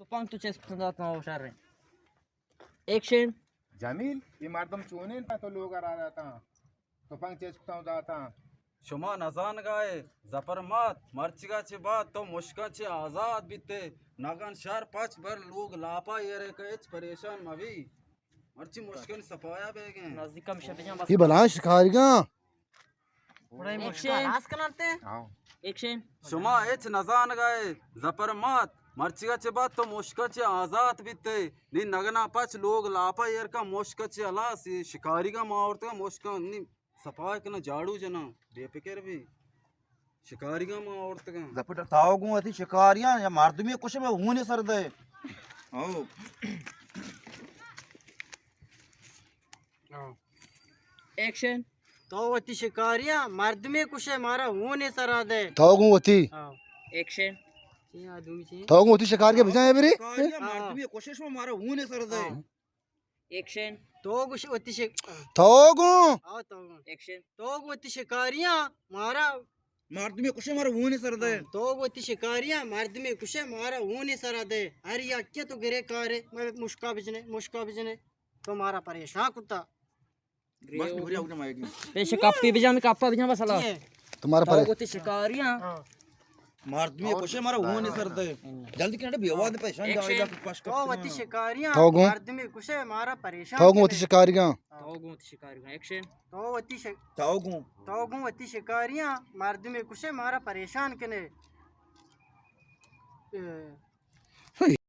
Topang tu chess putunda tama ushar. Action. Jameel ये मर्दम चूने ना तो लोग आ जाता तो पंग चेस्ता जाता शुमा नजान गाए जपर मत मर्चिगा चे बात तो मुश्का चे आजाद बीते नगन शहर पच बर लोग लापा ये रे कच परेशान मवी मर्ची मुश्किल सफाया बेगे नजदीक कम शब्द बस. ये भला शिकारियां बड़ा ही मुश्किल रास करते. आओ Action. शुमा एच नजान गाए जपर मत मर्चिगा चे बात तो मुश्का चे आजाद बीते नी नगना पच लोग लापा येर का मुश्का चे अलास ये शिकारी का मावरत का मुश्का नी सफाया कना झाड़ू जना बेफिक्र भी शिकारी का मावरत का जपट ताओगु अति शिकारियां या मर्दमी कुछ में होने सर दे आओ Action. तो वती शिकारियां मर्द में कुछ है मारा होने सरा दे थागू होती Action. ये आदमी से थागू होती शिकार के भिजा है मेरे शिकारियां मर्दमी कोशिश में मारा होने सर दे Action. तो कुछ वती शिक थागू आओ तो Action. तो वती शिकारियां मारा मर्दमी कुछ मारा होने सर दे तो वती शिकारियां मर्द में कुछ है मारा होने सरा दे अरे या क्या तो गिरे कारे मैं मुश्का बिजने तो मारा परेशान कुत्ता बस बुरी उठे माएगी पेश कापी बिजा में कापा बिजा बस अला. ये तुम्हारा पर होती शिकारियां. मर्दमी कुछ मारा होने सर दे जल्दी किनारे बेवा दे पैसा जाएगा पास तो वती शिकारियां थागू मर्द में कुछ है मारा परेशान थागू होती शिकारियां होती शिकारियां. Action. तो वती ताओगु तो वती शिकारियां मर्द में कुछ है मारा परेशान कने